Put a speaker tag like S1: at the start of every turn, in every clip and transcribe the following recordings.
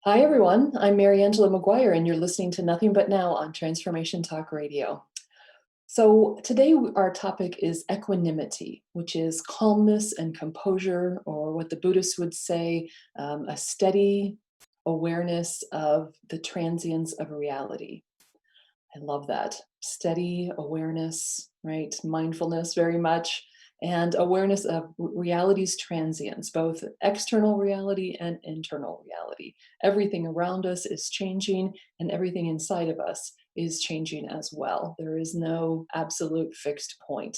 S1: Hi, everyone. I'm Mariangela Maguire, and you're listening to Nothing But Now on Transformation Talk Radio. So today our topic is equanimity, which is calmness and composure, or what the Buddhists would say, a steady awareness of the transience of reality. I love that. Steady awareness, right? Mindfulness very much, and awareness of reality's transience, both external reality and internal reality. Everything around us is changing, and everything inside of us is changing as well. There is no absolute fixed point.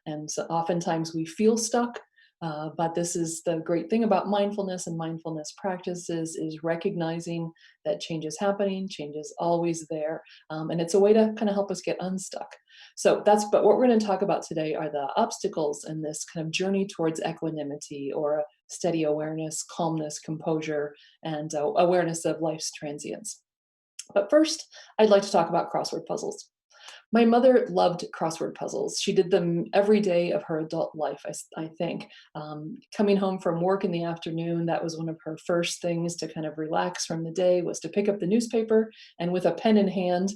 S1: And so oftentimes we feel stuck. But this is the great thing about mindfulness and mindfulness practices is recognizing that change is happening, change is always there, and it's a way to kind of help us get unstuck. But what we're going to talk about today are the obstacles in this kind of journey towards equanimity, or a steady awareness, calmness, composure, and awareness of life's transience. But first, I'd like to talk about crossword puzzles. My mother loved crossword puzzles. She did them every day of her adult life, I think. Coming home from work in the afternoon, that was one of her first things to kind of relax from the day, was to pick up the newspaper and with a pen in hand,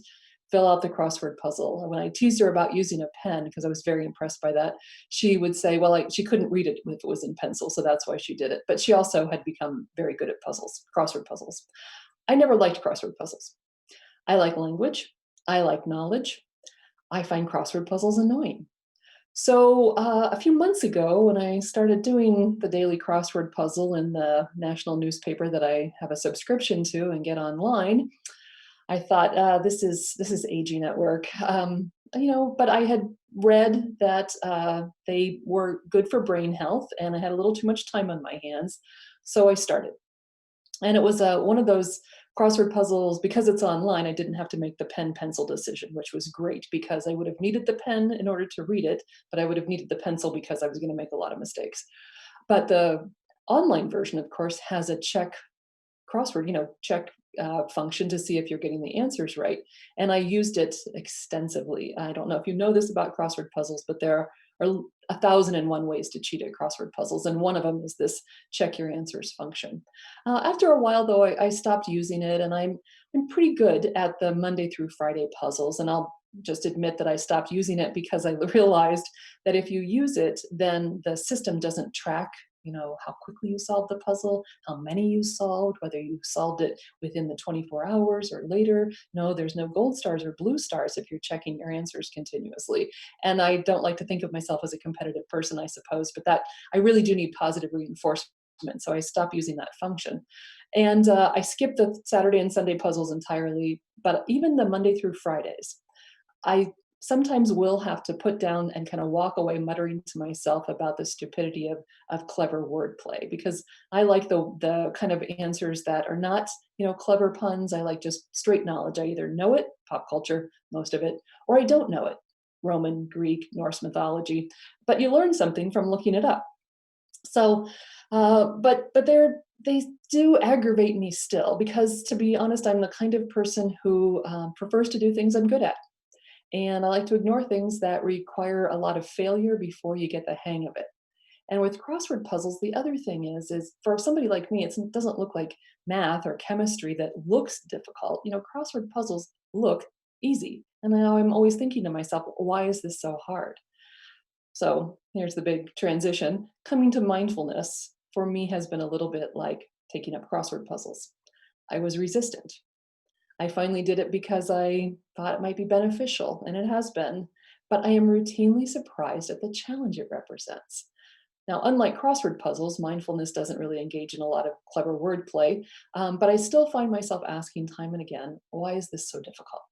S1: fill out the crossword puzzle. And when I teased her about using a pen, because I was very impressed by that, she would say, well, she couldn't read it if it was in pencil, so that's why she did it. But she also had become very good at puzzles, crossword puzzles. I never liked crossword puzzles. I like language. I like knowledge. I find crossword puzzles annoying. So a few months ago, when I started doing the daily crossword puzzle in the national newspaper that I have a subscription to and get online, I thought, this is aging at work. But I had read that they were good for brain health, and I had a little too much time on my hands, so I started. And it was one of those crossword puzzles. Because it's online, I didn't have to make the pen pencil decision, which was great, because I would have needed the pen in order to read it, but I would have needed the pencil because I was going to make a lot of mistakes. But the online version, of course, has a check function to see if you're getting the answers right. And I used it extensively. I don't know if you know this about crossword puzzles, but there are 1,001 ways to cheat at crossword puzzles, and one of them is this check your answers function. After a while, though, I stopped using it, and I'm pretty good at the Monday through Friday puzzles, and I'll just admit that I stopped using it because I realized that if you use it, then the system doesn't track how quickly you solved the puzzle, how many you solved, whether you solved it within the 24 hours or later. No, there's no gold stars or blue stars if you're checking your answers continuously. And I don't like to think of myself as a competitive person, I suppose, but that I really do need positive reinforcement. So I stopped using that function. And I skipped the Saturday and Sunday puzzles entirely, but even the Monday through Fridays, I sometimes will have to put down and kind of walk away muttering to myself about the stupidity of clever wordplay, because I like the kind of answers that are not, clever puns. I like just straight knowledge. I either know it, pop culture, most of it, or I don't know it, Roman, Greek, Norse mythology, but you learn something from looking it up. So, but they do aggravate me still, because to be honest, I'm the kind of person who prefers to do things I'm good at. And I like to ignore things that require a lot of failure before you get the hang of it. And with crossword puzzles, the other thing is for somebody like me, it doesn't look like math or chemistry that looks difficult. Crossword puzzles look easy. And now I'm always thinking to myself, why is this so hard? So here's the big transition. Coming to mindfulness for me has been a little bit like taking up crossword puzzles. I was resistant. I finally did it because I thought it might be beneficial, and it has been, but I am routinely surprised at the challenge it represents. Now, unlike crossword puzzles, mindfulness doesn't really engage in a lot of clever wordplay, but I still find myself asking time and again, why is this so difficult?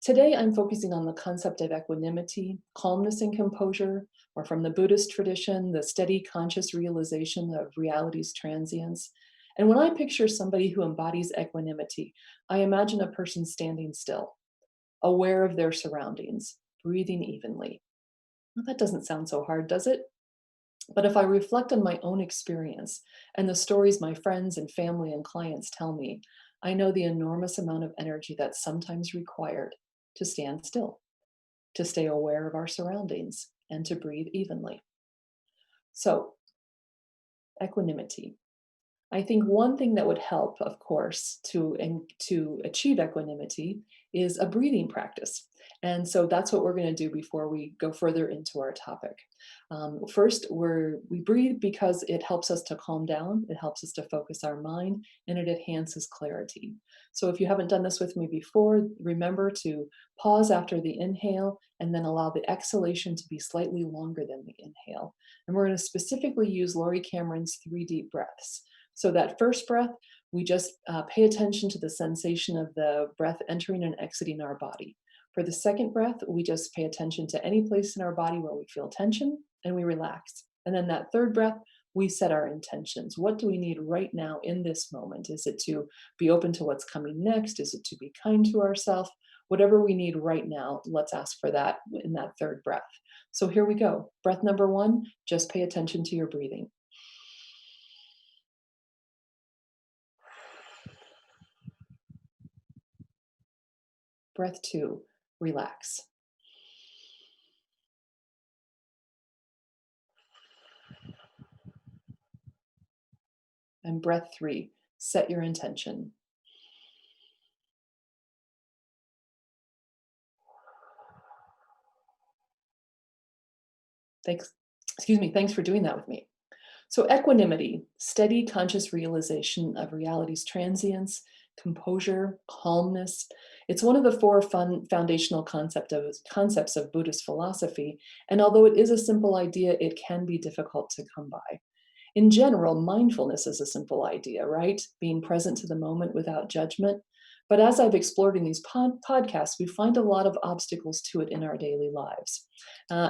S1: Today, I'm focusing on the concept of equanimity, calmness and composure, or from the Buddhist tradition, the steady conscious realization of reality's transience. And when I picture somebody who embodies equanimity, I imagine a person standing still, aware of their surroundings, breathing evenly. Well, that doesn't sound so hard, does it? But if I reflect on my own experience and the stories my friends and family and clients tell me, I know the enormous amount of energy that's sometimes required to stand still, to stay aware of our surroundings, and to breathe evenly. So, equanimity. I think one thing that would help, of course, to achieve equanimity is a breathing practice. And so that's what we're going to do before we go further into our topic. First, we breathe because it helps us to calm down, it helps us to focus our mind, and it enhances clarity. So if you haven't done this with me before, remember to pause after the inhale and then allow the exhalation to be slightly longer than the inhale. And we're going to specifically use Laurie Cameron's 3 deep breaths. So that first breath, we just pay attention to the sensation of the breath entering and exiting our body. For the second breath, we just pay attention to any place in our body where we feel tension and we relax. And then that third breath, we set our intentions. What do we need right now in this moment? Is it to be open to what's coming next? Is it to be kind to ourselves? Whatever we need right now, let's ask for that in that third breath. So here we go. Breath number 1, just pay attention to your breathing. Breath 2, relax. And breath 3, set your intention. Thanks for doing that with me. So equanimity, steady conscious realization of reality's transience, composure, calmness. It's one of the 4 foundational concepts of Buddhist philosophy, and although it is a simple idea, it can be difficult to come by. In general, mindfulness is a simple idea, right? Being present to the moment without judgment. But as I've explored in these podcasts, we find a lot of obstacles to it in our daily lives.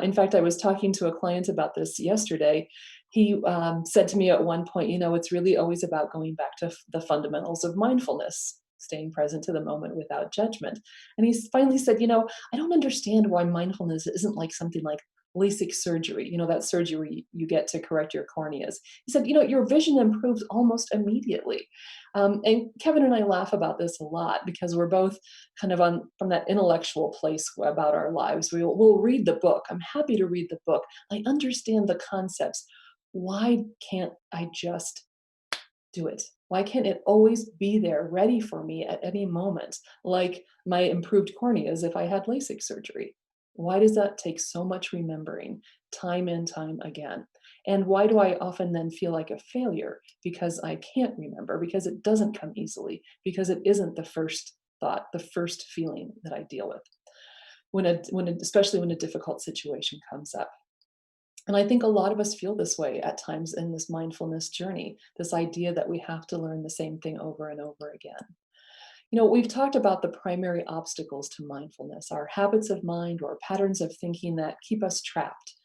S1: In fact, I was talking to a client about this yesterday. He said to me at one point, it's really always about going back to the fundamentals of mindfulness, staying present to the moment without judgment. And he finally said, I don't understand why mindfulness isn't like something like LASIK surgery, that surgery you get to correct your corneas. He said, your vision improves almost immediately. And Kevin and I laugh about this a lot because we're both kind of from that intellectual place about our lives. We'll read the book. I'm happy to read the book. I understand the concepts. Why can't I just do it? Why can't it always be there ready for me at any moment, like my improved corneas if I had LASIK surgery? Why does that take so much remembering time and time again? And why do I often then feel like a failure? Because I can't remember, because it doesn't come easily, because it isn't the first thought, the first feeling that I deal with, especially when a difficult situation comes up. And I think a lot of us feel this way at times in this mindfulness journey, this idea that we have to learn the same thing over and over again. We've talked about the primary obstacles to mindfulness, our habits of mind or patterns of thinking that keep us trapped,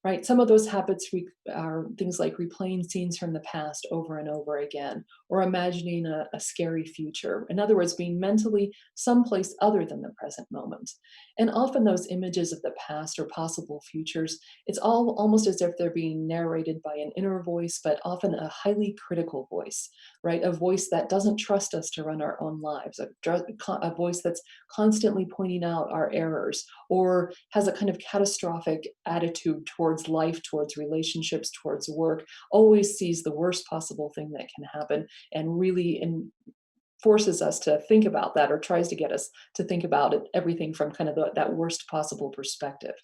S1: right? Some of those habits are things like replaying scenes from the past over and over again, or imagining a scary future. In other words, being mentally someplace other than the present moment. And often those images of the past or possible futures, it's all almost as if they're being narrated by an inner voice, but often a highly critical voice, right? A voice that doesn't trust us to run our own lives, a voice that's constantly pointing out our errors, or has a kind of catastrophic attitude towards life, towards relationships, towards work, always sees the worst possible thing that can happen and really forces us to think about that, or tries to get us to think about it, everything from kind of that worst possible perspective.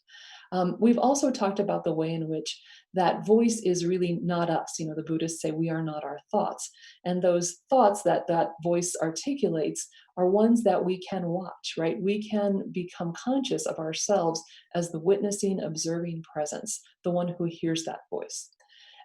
S1: We've also talked about the way in which that voice is really not us. The Buddhists say we are not our thoughts. And those thoughts that that voice articulates are ones that we can watch, right? We can become conscious of ourselves as the witnessing, observing presence, the one who hears that voice.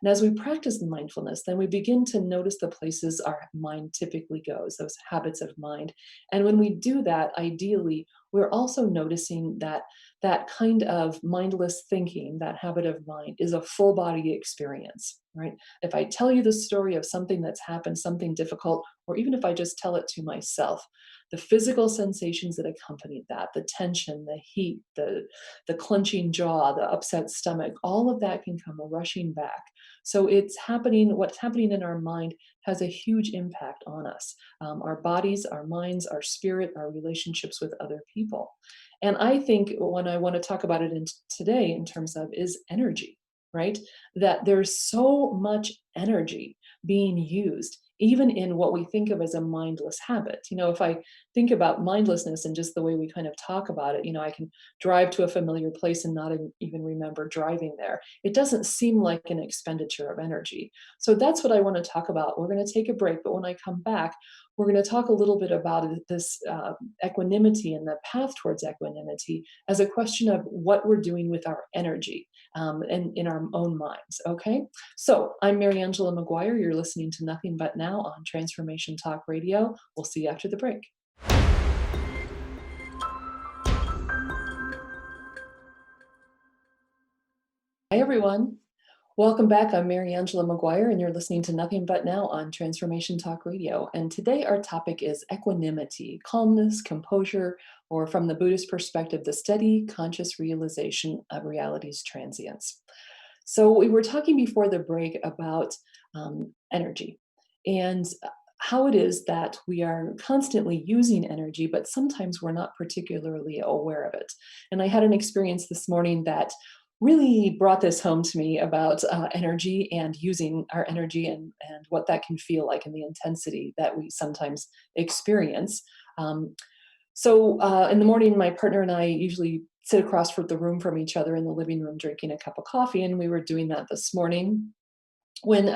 S1: And as we practice mindfulness, then we begin to notice the places our mind typically goes, those habits of mind. And when we do that, ideally, we're also noticing that that kind of mindless thinking, that habit of mind, is a full body experience, right? If I tell you the story of something that's happened, something difficult, or even if I just tell it to myself, the physical sensations that accompany that, the tension, the heat, the clenching jaw, the upset stomach, all of that can come rushing back. So it's happening, what's happening in our mind has a huge impact on us, our bodies, our minds, our spirit, our relationships with other people. And I think when I want to talk about it today in terms of is energy, right? That there's so much energy being used, even in what we think of as a mindless habit. If I think about mindlessness and just the way we kind of talk about it, I can drive to a familiar place and not even remember driving there. It doesn't seem like an expenditure of energy. So that's what I want to talk about. We're going to take a break, but when I come back, we're going to talk a little bit about this equanimity and the path towards equanimity as a question of what we're doing with our energy and in our own minds. Okay, so I'm Mariangela Maguire. You're listening to Nothing But Now on Transformation Talk Radio. We'll see you after the break. Hi, everyone. Welcome back. I'm Mariangela Maguire, and you're listening to Nothing But Now on Transformation Talk Radio. And today our topic is equanimity, calmness, composure, or from the Buddhist perspective, the steady, conscious realization of reality's transience. So we were talking before the break about energy and how it is that we are constantly using energy, but sometimes we're not particularly aware of it. And I had an experience this morning that really brought this home to me about energy and using our energy and what that can feel like and the intensity that we sometimes experience. So in the morning, my partner and I usually sit across from the room from each other in the living room drinking a cup of coffee, and we were doing that this morning when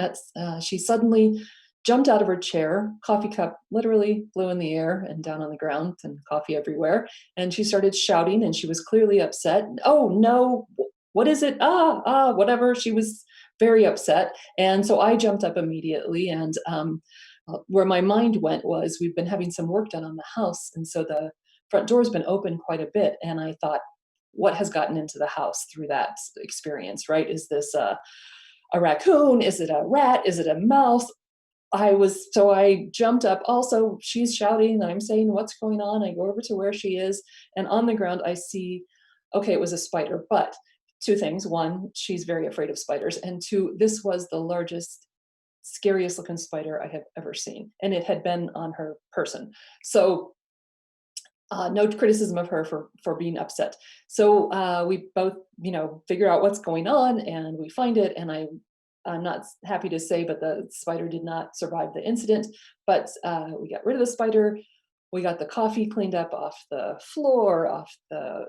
S1: she suddenly jumped out of her chair, coffee cup literally flew in the air and down on the ground and coffee everywhere, and she started shouting and she was clearly upset. Oh no, what is it? Whatever. She was very upset. And so I jumped up immediately and where my mind went was we've been having some work done on the house. And so the front door's been open quite a bit. And I thought, what has gotten into the house through that experience, right? Is this a raccoon? Is it a rat? Is it a mouse? So I jumped up. Also, she's shouting. I'm saying, what's going on? I go over to where she is. And on the ground, I see, okay, it was a spider. But two things. One, she's very afraid of spiders. And two, this was the largest, scariest looking spider I have ever seen. And it had been on her person. So no criticism of her for being upset. So we both, figure out what's going on and we find it. And I'm not happy to say, but the spider did not survive the incident. But we got rid of the spider. We got the coffee cleaned up off the floor, off the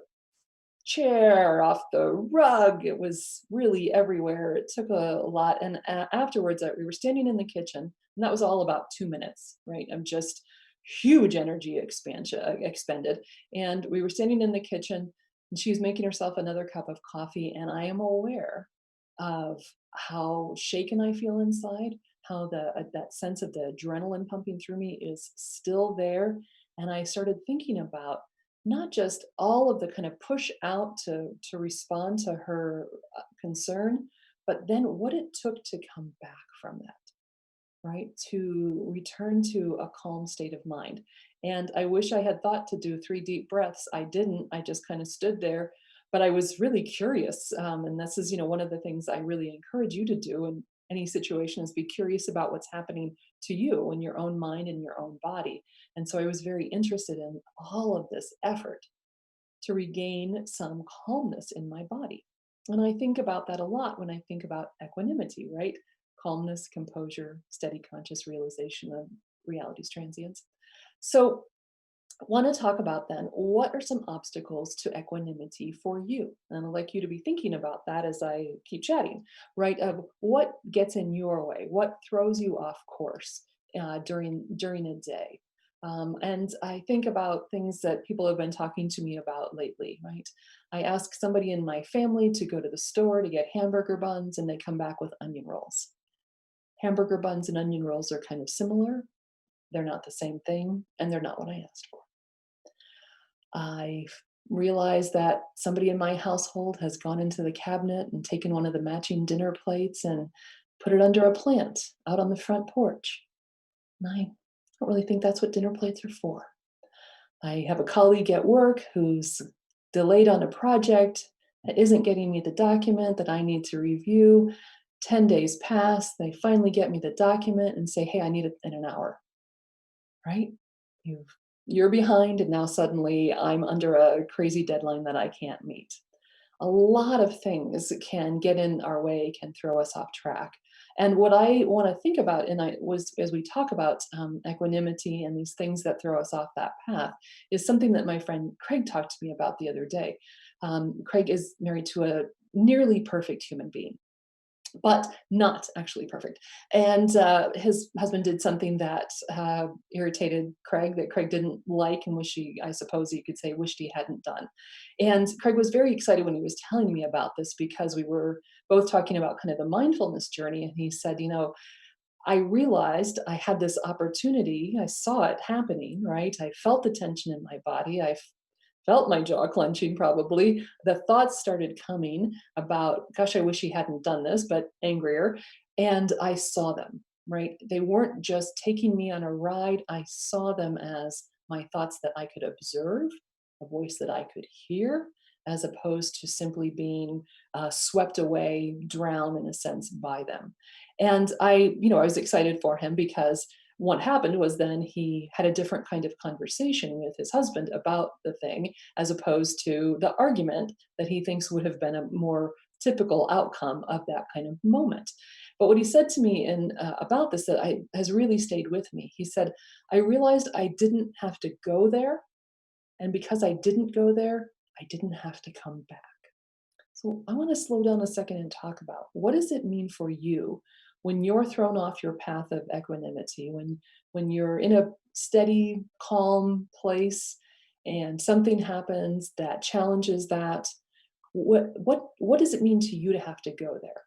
S1: chair, off the rug. It was really everywhere. It took a lot. And afterwards, we were standing in the kitchen, and that was all about 2 minutes, right? Of just huge energy expended. And we were standing in the kitchen, and she was making herself another cup of coffee. And I am aware of how shaken I feel inside, how that sense of the adrenaline pumping through me is still there. And I started thinking about not just all of the kind of push out to respond to her concern, but then what it took to come back from that, right? To return to a calm state of mind. And I wish I had thought to do 3 deep breaths. I didn't. I just kind of stood there, but I was really curious. And this is, one of the things I really encourage you to do in any situation is be curious about what's happening to you in your own mind and your own body. And so I was very interested in all of this effort to regain some calmness in my body. And I think about that a lot when I think about equanimity, right? Calmness, composure, steady conscious realization of reality's transience. So I want to talk about then what are some obstacles to equanimity for you? And I'd like you to be thinking about that as I keep chatting, right? Of what gets in your way, what throws you off course during a day. And I think about things that people have been talking to me about lately, right? I ask somebody in my family to go to the store to get hamburger buns, and they come back with onion rolls. Hamburger buns and onion rolls are kind of similar. They're not the same thing, and they're not what I asked for. I realize that somebody in my household has gone into the cabinet and taken one of the matching dinner plates and put it under a plant out on the front porch. And I don't really think that's what dinner plates are for. I have a colleague at work who's delayed on a project that isn't getting me the document that I need to review. 10 days pass, they finally get me the document and say, hey, I need it in an hour, right? You've, you're behind, and now suddenly I'm under a crazy deadline that I can't meet. A lot of things can get in our way, can throw us off track. And what I want to think about, and I was as we talk about equanimity and these things that throw us off that path, is something that my friend Craig talked to me about the other day. Craig is married to a nearly perfect human being, but not actually perfect. And his husband did something that irritated Craig, that Craig didn't like, and I suppose you could say, wished he hadn't done. And Craig was very excited when he was telling me about this, because we were both talking about kind of the mindfulness journey. And he said, I realized I had this opportunity. I saw it happening, right? I felt the tension in my body. I felt my jaw clenching probably. The thoughts started coming about, gosh, I wish he hadn't done this, but angrier. And I saw them, right? They weren't just taking me on a ride. I saw them as my thoughts that I could observe, a voice that I could hear, as opposed to simply being swept away, drowned in a sense by them. And I was excited for him, because what happened was then he had a different kind of conversation with his husband about the thing, as opposed to the argument that he thinks would have been a more typical outcome of that kind of moment. But what he said to me about this has really stayed with me. He said, I realized I didn't have to go there. And because I didn't go there, I didn't have to come back. So I want to slow down a second and talk about, what does it mean for you when you're thrown off your path of equanimity, when you're in a steady, calm place and something happens that challenges that. What does it mean to you to have to go there?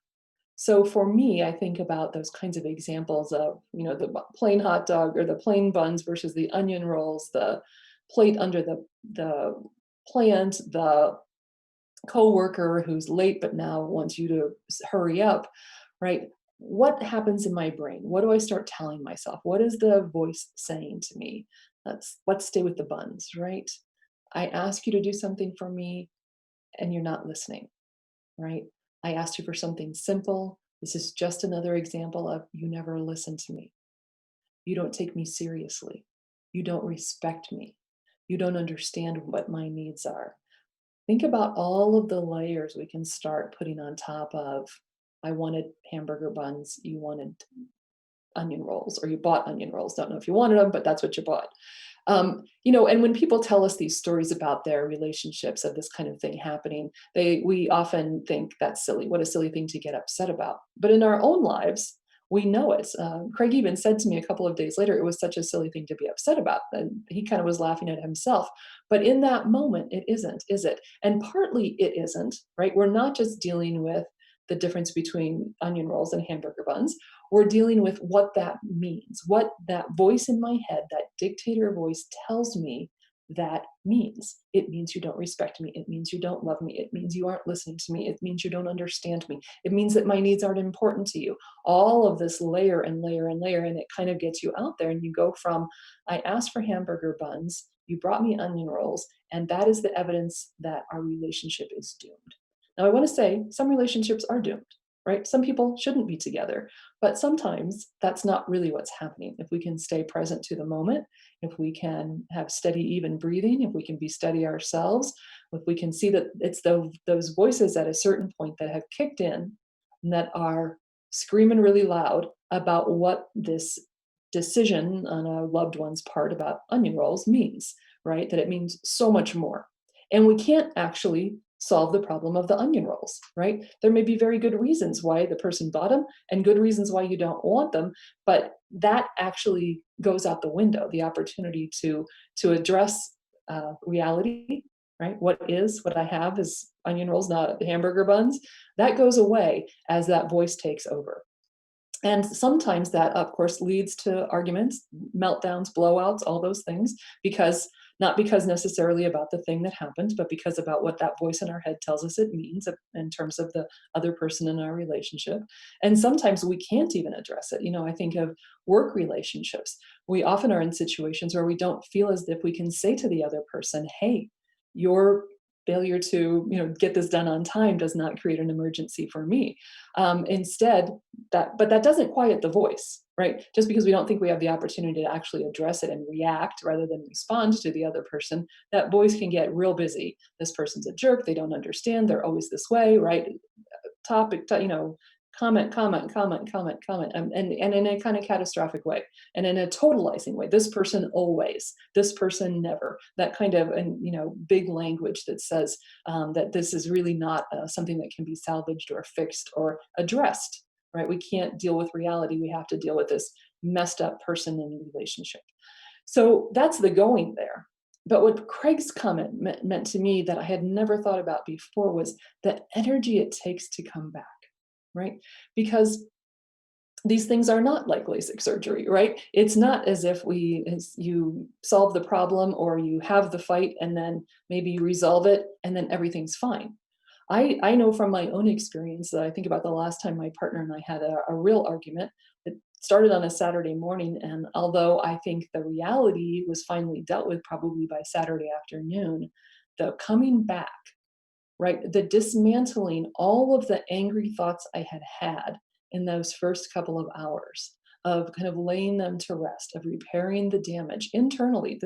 S1: So for me, I think about those kinds of examples of, the plain hot dog or the plain buns versus the onion rolls, the plate under the plant, the coworker who's late but now wants you to hurry up, right? What happens in my brain? What do I start telling myself? What is the voice saying to me? Let's stay with the buns, right? I ask you to do something for me and you're not listening, right? I asked you for something simple. This is just another example of, you never listen to me. You don't take me seriously. You don't respect me. You don't understand what my needs are. Think about all of the layers we can start putting on top of, I wanted hamburger buns, you wanted onion rolls, or you bought onion rolls. Don't know if you wanted them, but that's what you bought. And when people tell us these stories about their relationships of this kind of thing happening, we often think that's silly. What a silly thing to get upset about. But in our own lives, we know it. Craig even said to me a couple of days later, it was such a silly thing to be upset about. And he kind of was laughing at himself. But in that moment, it isn't, is it? And partly it isn't, right? We're not just dealing with the difference between onion rolls and hamburger buns. We're dealing with what that means, what that voice in my head, that dictator voice tells me that means. It means you don't respect me. It means you don't love me. It means you aren't listening to me. It means you don't understand me. It means that my needs aren't important to you. All of this layer and layer and layer, and it kind of gets you out there, and you go from, I asked for hamburger buns, you brought me onion rolls, and that is the evidence that our relationship is doomed. Now, I want to say some relationships are doomed, right? Some people shouldn't be together, but sometimes that's not really what's happening. If we can stay present to the moment, if we can have steady, even breathing, if we can be steady ourselves, if we can see that it's those voices at a certain point that have kicked in and that are screaming really loud about what this decision on a loved one's part about onion rolls means, right? That it means so much more. And we can't actually solve the problem of the onion rolls, right? There may be very good reasons why the person bought them and good reasons why you don't want them, but that actually goes out the window, the opportunity to address reality, right? What I have is onion rolls, not hamburger buns. That goes away as that voice takes over. And sometimes that, of course, leads to arguments, meltdowns, blowouts, all those things, because Not because necessarily about the thing that happened, but because about what that voice in our head tells us it means in terms of the other person in our relationship. And sometimes we can't even address it. I think of work relationships. We often are in situations where we don't feel as if we can say to the other person, hey, your failure to get this done on time does not create an emergency for me. Instead, but that doesn't quiet the voice, right? Just because we don't think we have the opportunity to actually address it and react rather than respond to the other person, that voice can get real busy. This person's a jerk, they don't understand, they're always this way, right? Comment, comment, comment, comment, comment, and in a kind of catastrophic way, and in a totalizing way. This person always, this person never. That kind of big language that says that this is really not something that can be salvaged or fixed or addressed. Right? We can't deal with reality. We have to deal with this messed up person in the relationship. So that's the going there. But what Craig's comment meant to me that I had never thought about before was the energy it takes to come back, right? Because these things are not like LASIK surgery, right? It's not as if you solve the problem or you have the fight and then maybe you resolve it and then everything's fine. I know from my own experience that I think about the last time my partner and I had a real argument. It started on a Saturday morning, and although I think the reality was finally dealt with probably by Saturday afternoon, the coming back, right? The dismantling all of the angry thoughts I had had in those first couple of hours of kind of laying them to rest, of repairing the damage internally.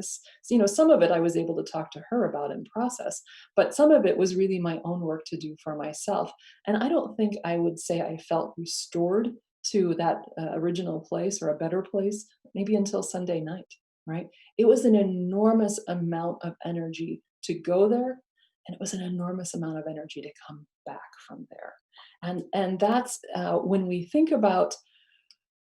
S1: Some of it I was able to talk to her about and process, but some of it was really my own work to do for myself. And I don't think I would say I felt restored to that original place or a better place, maybe until Sunday night, right? It was an enormous amount of energy to go there, and it was an enormous amount of energy to come back from there. And that's when we think about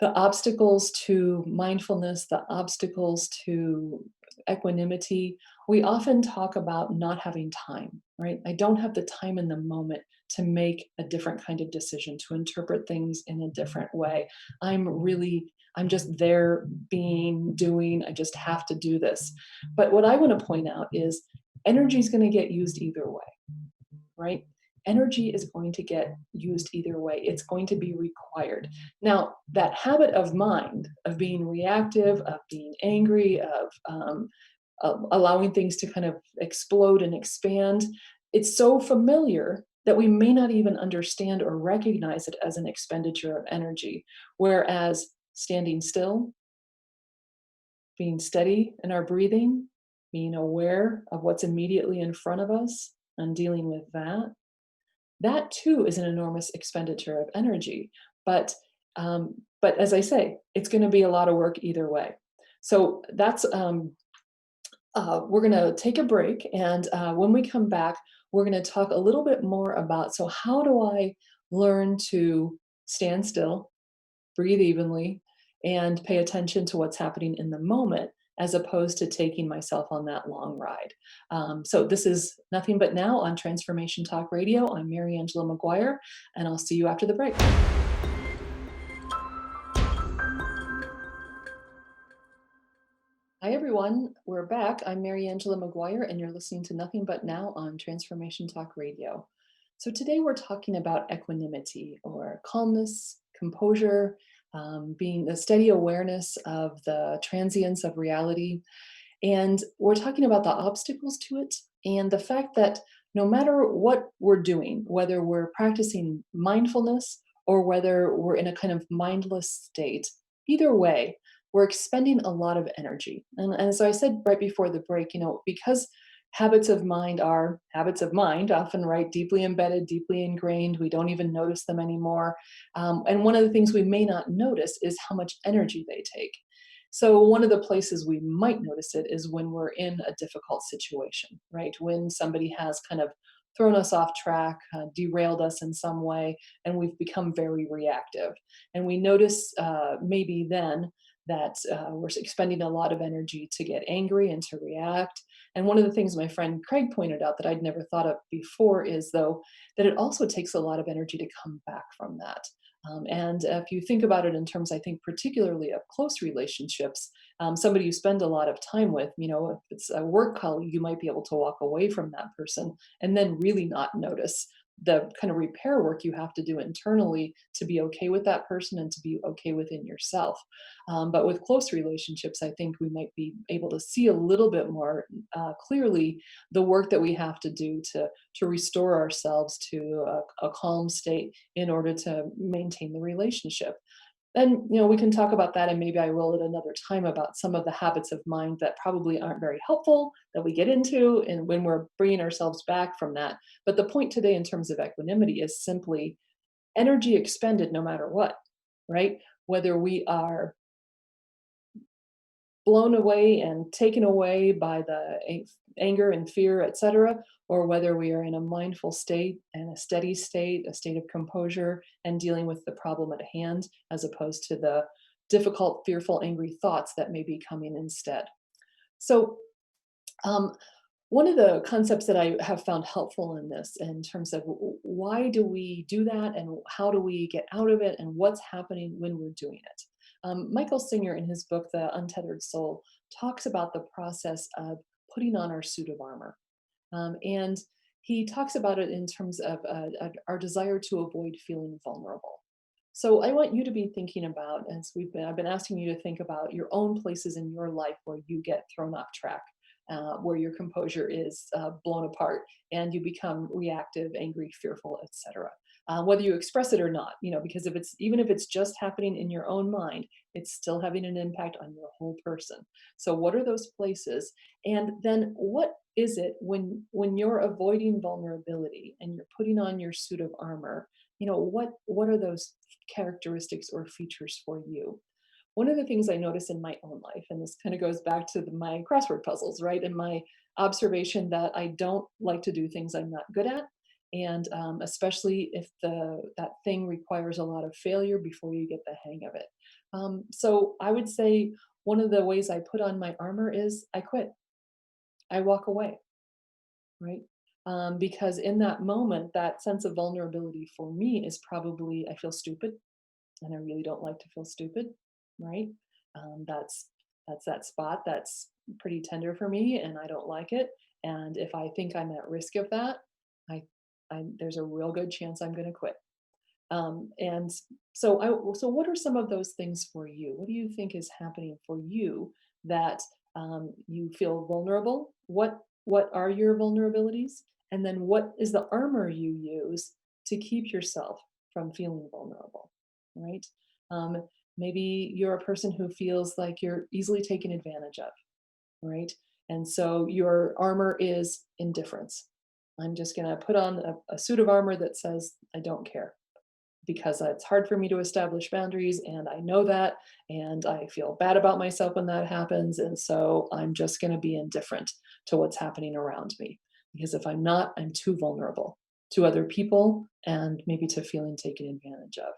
S1: the obstacles to mindfulness, the obstacles to equanimity, we often talk about not having time, right? I don't have the time in the moment to make a different kind of decision, to interpret things in a different way. I'm just there being, doing, I just have to do this. But what I want to point out is energy is going to get used either way, right? Energy is going to get used either way. It's going to be required. Now, that habit of mind, of being reactive, of being angry, of allowing things to kind of explode and expand, it's so familiar that we may not even understand or recognize it as an expenditure of energy. Whereas standing still, being steady in our breathing, being aware of what's immediately in front of us and dealing with that too is an enormous expenditure of energy. But as I say, it's going to be a lot of work either way. So that's we're going to take a break, and when we come back, we're going to talk a little bit more about, so how do I learn to stand still, breathe evenly, and pay attention to what's happening in the moment, as opposed to taking myself on that long ride. So this is Nothing But Now on Transformation Talk Radio. I'm Mariangela Maguire, and I'll see you after the break. Hi, everyone. We're back. I'm Mariangela Maguire, and you're listening to Nothing But Now on Transformation Talk Radio. So today we're talking about equanimity, or calmness, composure, being the steady awareness of the transience of reality. And we're talking about the obstacles to it and the fact that no matter what we're doing, whether we're practicing mindfulness or whether we're in a kind of mindless state, either way, we're expending a lot of energy. And as I said right before the break, because habits of mind are habits of mind, often, right, deeply embedded, deeply ingrained, we don't even notice them anymore. And one of the things we may not notice is how much energy they take. So one of the places we might notice it is when we're in a difficult situation, right? When somebody has kind of thrown us off track, derailed us in some way, and we've become very reactive. And we notice maybe then that we're expending a lot of energy to get angry and to react. And one of the things my friend Craig pointed out that I'd never thought of before is, though, that it also takes a lot of energy to come back from that. And if you think about it in terms, I think, particularly of close relationships, somebody you spend a lot of time with, if it's a work colleague, you might be able to walk away from that person and then really not notice the kind of repair work you have to do internally to be okay with that person and to be okay within yourself. But with close relationships, I think we might be able to see a little bit more clearly the work that we have to do to restore ourselves to a calm state in order to maintain the relationship. And we can talk about that, and maybe I will at another time, about some of the habits of mind that probably aren't very helpful that we get into, and when we're bringing ourselves back from that. But the point today in terms of equanimity is simply energy expended no matter what, right? Whether we are blown away and taken away by the anger and fear, etc., or whether we are in a mindful state and a steady state, a state of composure, and dealing with the problem at hand, as opposed to the difficult, fearful, angry thoughts that may be coming instead. So, um, one of the concepts that I have found helpful in this, in terms of why do we do that and how do we get out of it and what's happening when we're doing it. Michael Singer, in his book, The Untethered Soul, talks about the process of putting on our suit of armor. And he talks about it in terms of our desire to avoid feeling vulnerable. So I want you to be thinking about, as I've been asking you to think about your own places in your life where you get thrown off track, where your composure is blown apart and you become reactive, angry, fearful, etc. Whether you express it or not, because even if it's just happening in your own mind, it's still having an impact on your whole person. So what are those places? And then what is it when you're avoiding vulnerability and you're putting on your suit of armor? What are those characteristics or features for you? One of the things I notice in my own life, and this kind of goes back to my crossword puzzles, right? And my observation that I don't like to do things I'm not good at. And especially if that thing requires a lot of failure before you get the hang of it. So I would say one of the ways I put on my armor is I quit. I walk away, right? Because in that moment, that sense of vulnerability for me is probably I feel stupid, and I really don't like to feel stupid, right? That's that spot that's pretty tender for me, and I don't like it. And if I think I'm at risk of that, I, there's a real good chance I'm going to quit. And so what are some of those things for you? What do you think is happening for you that you feel vulnerable? What are your vulnerabilities? And then what is the armor you use to keep yourself from feeling vulnerable, right? Um, Maybe you're a person who feels like you're easily taken advantage of, right? And so your armor is indifference. I'm just going to put on a suit of armor that says, I don't care, because it's hard for me to establish boundaries, and I know that, and I feel bad about myself when that happens, and so I'm just going to be indifferent to what's happening around me, because if I'm not, I'm too vulnerable to other people and maybe to feeling taken advantage of.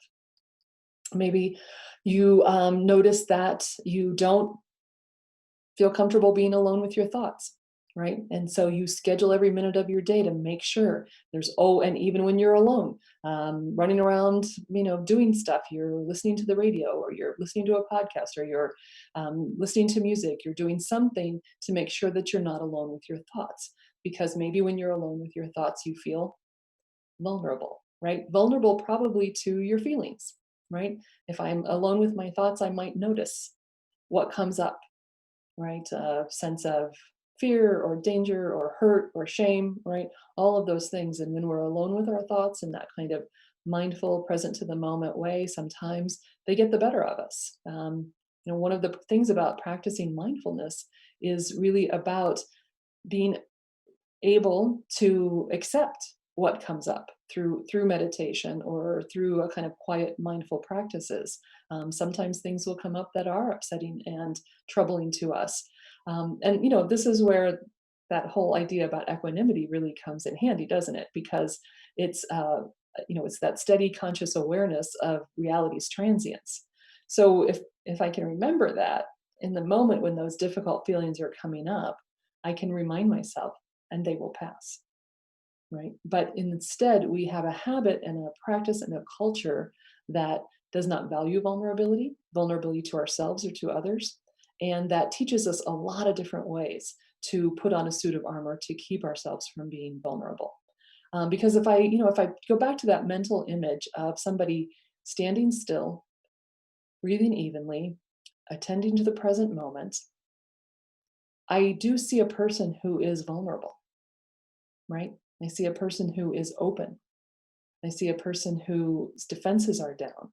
S1: Maybe you notice that you don't feel comfortable being alone with your thoughts, right? And so you schedule every minute of your day to make sure and even when you're alone, running around, doing stuff, you're listening to the radio, or you're listening to a podcast, or you're listening to music, you're doing something to make sure that you're not alone with your thoughts. Because maybe when you're alone with your thoughts, you feel vulnerable, right? Vulnerable probably to your feelings, right? If I'm alone with my thoughts, I might notice what comes up, right? A sense of fear or danger or hurt or shame, right? All of those things. And when we're alone with our thoughts in that kind of mindful, present to the moment way, sometimes they get the better of us. One of the things about practicing mindfulness is really about being able to accept what comes up through meditation or through a kind of quiet mindful practices. Sometimes things will come up that are upsetting and troubling to us, and this is where that whole idea about equanimity really comes in handy, doesn't it? Because it's that steady conscious awareness of reality's transience. So if I can remember that in the moment when those difficult feelings are coming up, I can remind myself, and they will pass, right? But instead, we have a habit and a practice and a culture that does not value vulnerability to ourselves or to others. And that teaches us a lot of different ways to put on a suit of armor to keep ourselves from being vulnerable. Because if I go back to that mental image of somebody standing still, breathing evenly, attending to the present moment, I do see a person who is vulnerable, right? I see a person who is open. I see a person whose defenses are down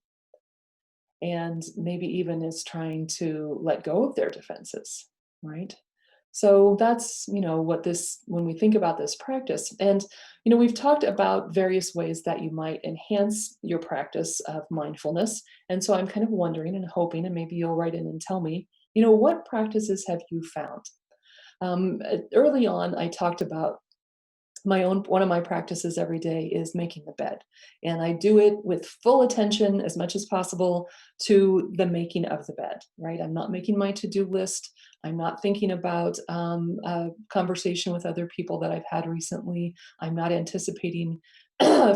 S1: and maybe even is trying to let go of their defenses, right? So that's, what this, when we think about this practice, and, we've talked about various ways that you might enhance your practice of mindfulness. And so I'm kind of wondering and hoping, and maybe you'll write in and tell me, what practices have you found? Early on, I talked about one of my practices every day is making the bed, and I do it with full attention as much as possible to the making of the bed, right? I'm not making my to-do list. I'm not thinking about a conversation with other people that I've had recently. I'm not anticipating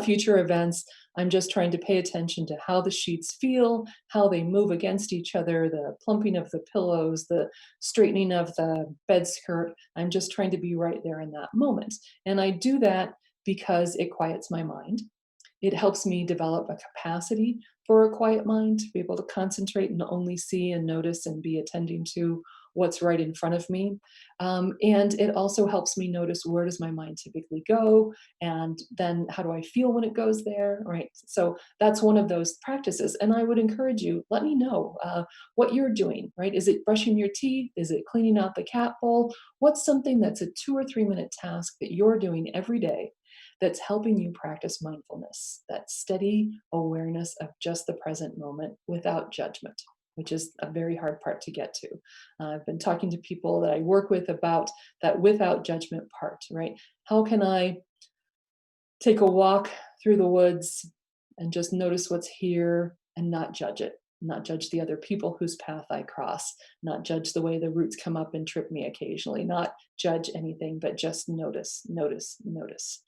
S1: future events. I'm just trying to pay attention to how the sheets feel, how they move against each other, the plumping of the pillows, the straightening of the bed skirt. I'm just trying to be right there in that moment. And I do that because it quiets my mind. It helps me develop a capacity for a quiet mind to be able to concentrate and only see and notice and be attending to what's right in front of me. And it also helps me notice, where does my mind typically go? And then how do I feel when it goes there? Right. So that's one of those practices. And I would encourage you, let me know what you're doing, right? Is it brushing your teeth? Is it cleaning out the cat bowl? What's something that's a 2 or 3 minute task that you're doing every day that's helping you practice mindfulness, that steady awareness of just the present moment without judgment, which is a very hard part to get to. I've been talking to people that I work with about that without judgment part, right? How can I take a walk through the woods and just notice what's here and not judge it? Not judge the other people whose path I cross, not judge the way the roots come up and trip me occasionally, not judge anything, but just notice, notice, notice.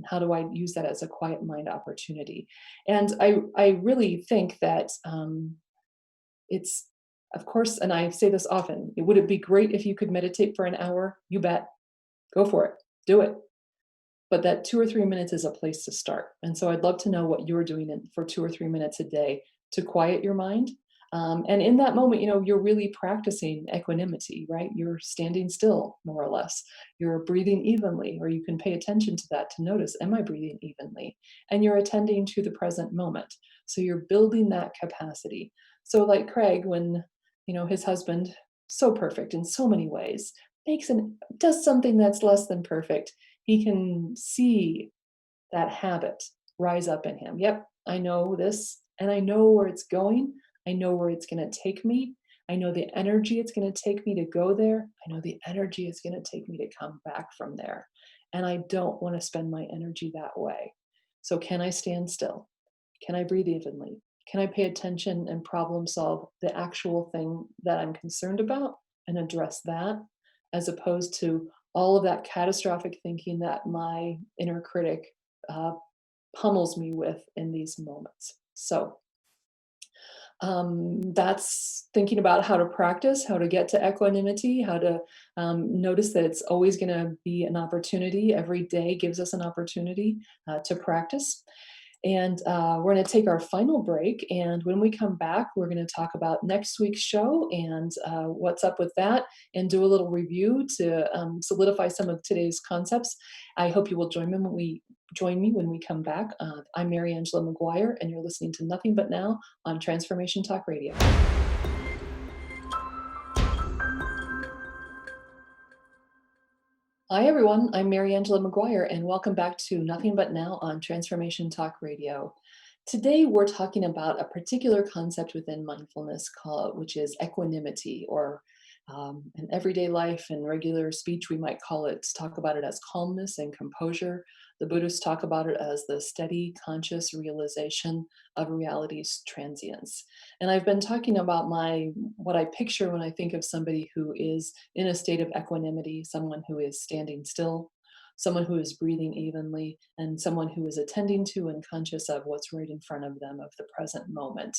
S1: How do I use that as a quiet mind opportunity? And I really think that it's, of course, and I say this often, would it be great if you could meditate for an hour? You bet. Go for it. Do it. But that 2 or 3 minutes is a place to start. And so I'd love to know what you're doing for 2 or 3 minutes a day to quiet your mind. And in that moment, you're really practicing equanimity, right? You're standing still, more or less. You're breathing evenly, or you can pay attention to that to notice, am I breathing evenly? And you're attending to the present moment. So you're building that capacity. So like Craig, when, his husband, so perfect in so many ways, does something that's less than perfect, he can see that habit rise up in him. Yep, I know this and I know where it's going. I know where it's going to take me. I know the energy it's going to take me to go there. I know the energy it's going to take me to come back from there. And I don't want to spend my energy that way. So, can I stand still? Can I breathe evenly? Can I pay attention and problem solve the actual thing that I'm concerned about and address that, as opposed to all of that catastrophic thinking that my inner critic uh, pummels me with in these moments? So that's thinking about how to practice, how to get to equanimity, how to notice that it's always going to be an opportunity. Every day gives us an opportunity to practice. And we're going to take our final break. And when we come back, we're going to talk about next week's show and what's up with that, and do a little review to solidify some of today's concepts. I hope you will join me when we come back. I'm Mariangela Maguire, and you're listening to Nothing But Now on Transformation Talk Radio. Hi, everyone. I'm Mariangela Maguire, and welcome back to Nothing But Now on Transformation Talk Radio. Today, we're talking about a particular concept within mindfulness which is equanimity, or in everyday life and regular speech, we might talk about it as calmness and composure. The Buddhists talk about it as the steady, conscious realization of reality's transience. And I've been talking about what I picture when I think of somebody who is in a state of equanimity, someone who is standing still, someone who is breathing evenly, and someone who is attending to and conscious of what's right in front of them, of the present moment.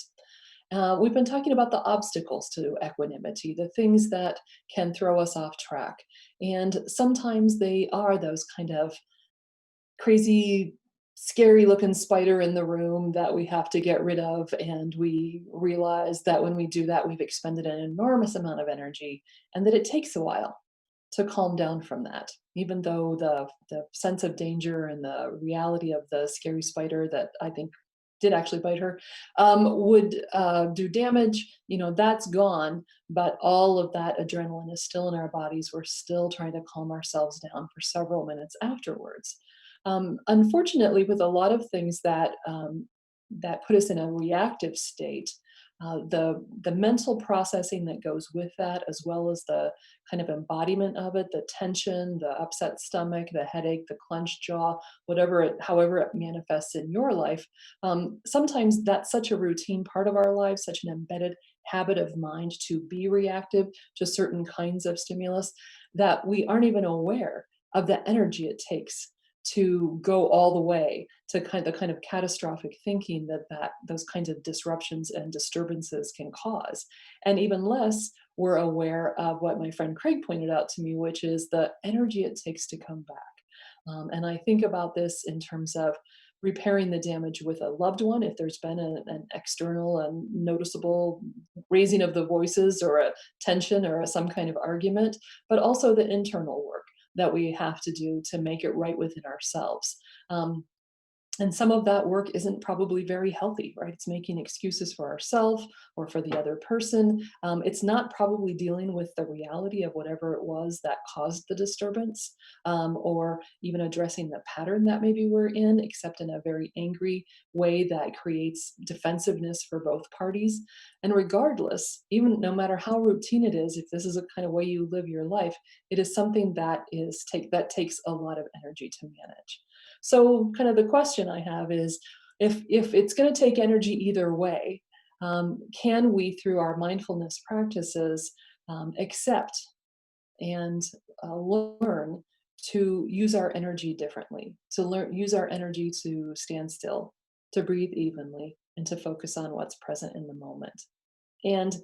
S1: We've been talking about the obstacles to equanimity, the things that can throw us off track. And sometimes they are those kind of crazy, scary looking spider in the room that we have to get rid of. And we realize that when we do that, we've expended an enormous amount of energy and that it takes a while to calm down from that, even though the sense of danger and the reality of the scary spider that I think did actually bite her would do damage. That's gone, but all of that adrenaline is still in our bodies. We're still trying to calm ourselves down for several minutes afterwards. Unfortunately, with a lot of things that put us in a reactive state, the mental processing that goes with that, as well as the kind of embodiment of it, the tension, the upset stomach, the headache, the clenched jaw, however it manifests in your life, sometimes that's such a routine part of our lives, such an embedded habit of mind to be reactive to certain kinds of stimulus that we aren't even aware of the energy it takes to go all the way to the kind of catastrophic thinking that those kinds of disruptions and disturbances can cause. And even less, we're aware of what my friend Craig pointed out to me, which is the energy it takes to come back. And I think about this in terms of repairing the damage with a loved one, if there's been an external and noticeable raising of the voices or a tension or some kind of argument, but also the internal work that we have to do to make it right within ourselves. And some of that work isn't probably very healthy, right? It's making excuses for ourselves or for the other person. It's not probably dealing with the reality of whatever it was that caused the disturbance, or even addressing the pattern that maybe we're in, except in a very angry way that creates defensiveness for both parties. And regardless, even no matter how routine it is, if this is a kind of way you live your life, it is something that takes a lot of energy to manage. So, kind of the question I have is, if it's going to take energy either way, can we, through our mindfulness practices, accept and learn to use our energy differently, to use our energy to stand still, to breathe evenly, and to focus on what's present in the moment? And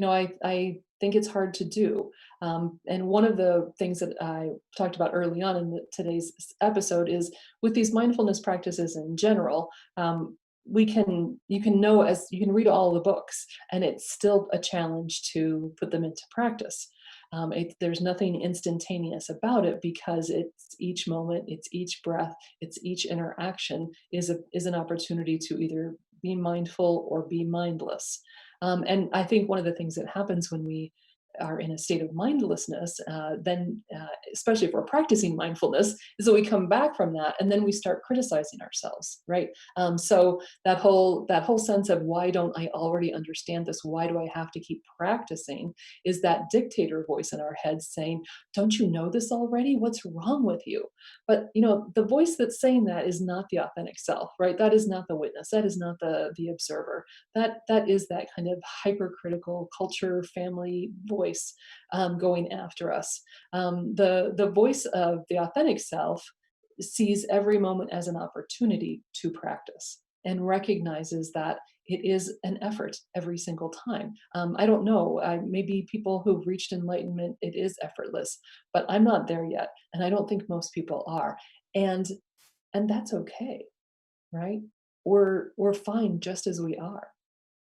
S1: I think it's hard to do. And one of the things that I talked about early on in today's episode is with these mindfulness practices in general, you can read all the books, and it's still a challenge to put them into practice. There's nothing instantaneous about it because it's each moment, it's each breath, it's each interaction is an opportunity to either be mindful or be mindless. And I think one of the things that happens when we are in a state of mindlessness, especially if we're practicing mindfulness, is that we come back from that and then we start criticizing ourselves, right? So that whole sense of why don't I already understand this? Why do I have to keep practicing? Is that dictator voice in our heads saying, "Don't you know this already? What's wrong with you?" But the voice that's saying that is not the authentic self, right? That is not the witness. That is not the observer. That is that kind of hypercritical culture family voice going after us. The voice of the authentic self sees every moment as an opportunity to practice and recognizes that it is an effort every single time. I don't know, maybe people who've reached enlightenment, it is effortless, but I'm not there yet, and I don't think most people are. And and that's okay, right? We're fine just as we are.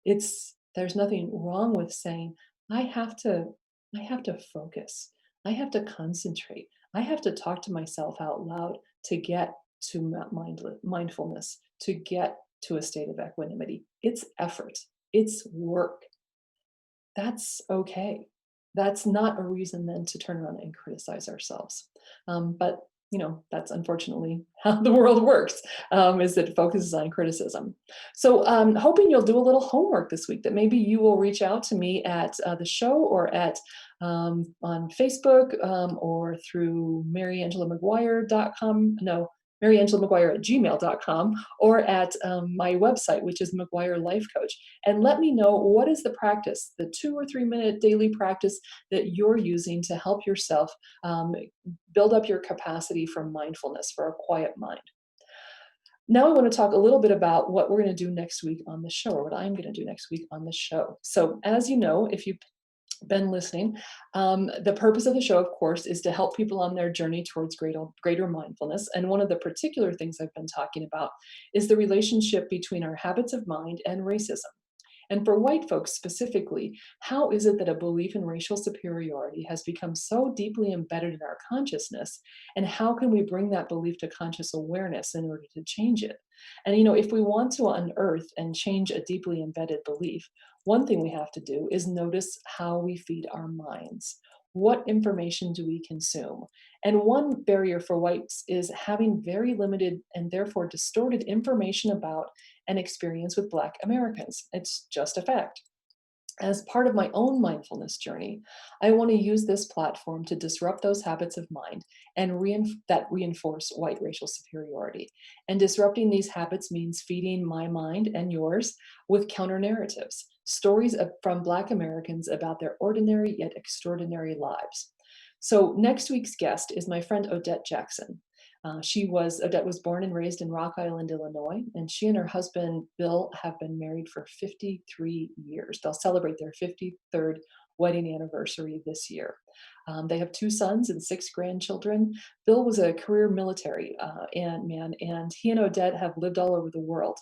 S1: There's nothing wrong with saying, I have to I have to focus. I have to concentrate. I have to talk to myself out loud to get to mindfulness, to get to a state of equanimity. It's effort. It's work. That's okay. That's not a reason then to turn around and criticize ourselves. But that's unfortunately how the world works, is it focuses on criticism. So hoping you'll do a little homework this week, that maybe you will reach out to me at the show or on Facebook, or through mariangelamaguire.com. No, mariangelamaguire@gmail.com, or at my website, which is Maguire Life Coach. And let me know, what is the practice, the 2 or 3 minute daily practice that you're using to help yourself build up your capacity for mindfulness, for a quiet mind. Now I want to talk a little bit about what we're going to do next week on the show, or what I'm going to do next week on the show. So, as you know, if you've been listening, the purpose of the show, of course, is to help people on their journey towards greater mindfulness. And one of the particular things I've been talking about is the relationship between our habits of mind and racism. And for white folks specifically, how is it that a belief in racial superiority has become so deeply embedded in our consciousness? And how can we bring that belief to conscious awareness in order to change it? And, if we want to unearth and change a deeply embedded belief, one thing we have to do is notice how we feed our minds. What information do we consume? And one barrier for whites is having very limited and therefore distorted information about and experience with Black Americans. It's just a fact. As part of my own mindfulness journey, I want to use this platform to disrupt those habits of mind and that reinforce white racial superiority. And disrupting these habits means feeding my mind and yours with counter narratives, stories from Black Americans about their ordinary yet extraordinary lives. So, next week's guest is my friend Odette Jackson. Odette was born and raised in Rock Island, Illinois, and she and her husband Bill have been married for 53 years. They'll celebrate their 53rd wedding anniversary this year. They have two sons and six grandchildren. Bill was a career military and he and Odette have lived all over the world.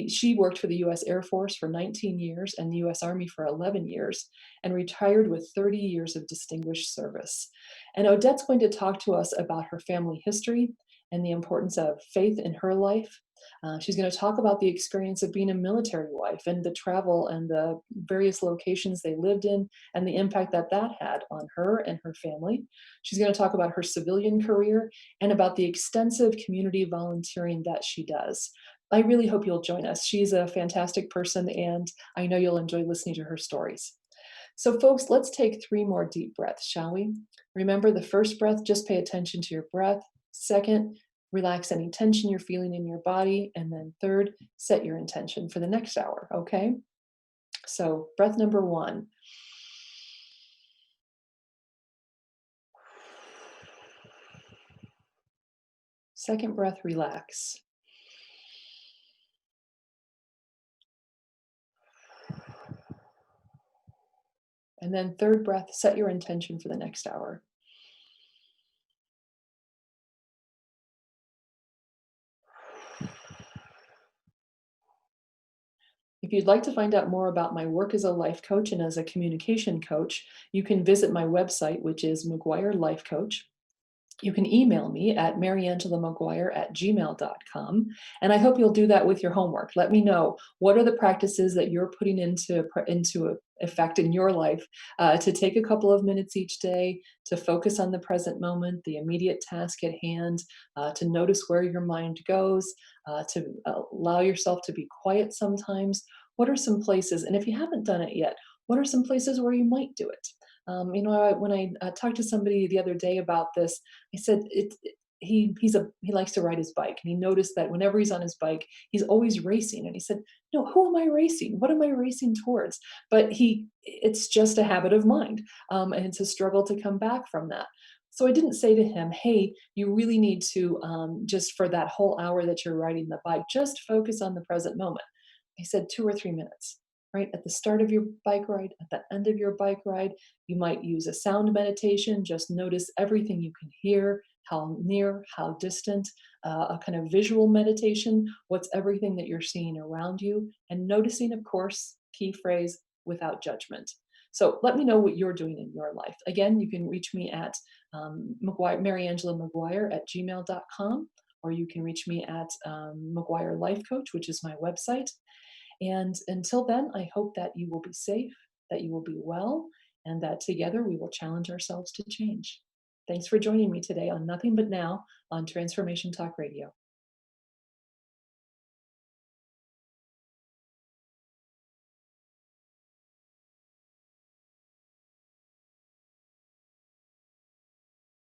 S1: She worked for the U.S. Air Force for 19 years and the U.S. Army for 11 years, and retired with 30 years of distinguished service. And Odette's going to talk to us about her family history and the importance of faith in her life. She's going to talk about the experience of being a military wife and the travel and the various locations they lived in and the impact that that had on her and her family. She's going to talk about her civilian career and about the extensive community volunteering that she does. I really hope you'll join us. She's a fantastic person, and I know you'll enjoy listening to her stories. So, folks, let's take 3 more deep breaths, shall we? Remember, the first breath, just pay attention to your breath. Second, relax any tension you're feeling in your body. And then third, set your intention for the next hour, okay? So, breath number 1. Second breath, relax. And then third breath, set your intention for the next hour. If you'd like to find out more about my work as a life coach and as a communication coach, you can visit my website, which is Maguire Life Coach. You can email me at mariangelamaguire@gmail.com. And I hope you'll do that with your homework. Let me know, what are the practices that you're putting into effect in your life to take a couple of minutes each day to focus on the present moment, the immediate task at hand, to notice where your mind goes, to allow yourself to be quiet sometimes. What are some places, and if you haven't done it yet, what are some places where you might do it? When I talked to somebody the other day about this, I said he likes to ride his bike, and he noticed that whenever he's on his bike, he's always racing. And he said, "No, who am I racing? What am I racing towards?" But it's just a habit of mind, and it's a struggle to come back from that. So I didn't say to him, "Hey, you really need to just for that whole hour that you're riding the bike, just focus on the present moment." I said 2 or 3 minutes. Right at the start of your bike ride, at the end of your bike ride, you might use a sound meditation. Just notice everything you can hear, how near, how distant, a kind of visual meditation. What's everything that you're seeing around you? And noticing, of course, key phrase, without judgment. So let me know what you're doing in your life. Again, you can reach me at Mariangela Maguire at gmail.com, or you can reach me at Maguire Life Coach, which is my website. And until then, I hope that you will be safe, that you will be well, and that together we will challenge ourselves to change. Thanks for joining me today on Nothing But Now on Transformation Talk Radio.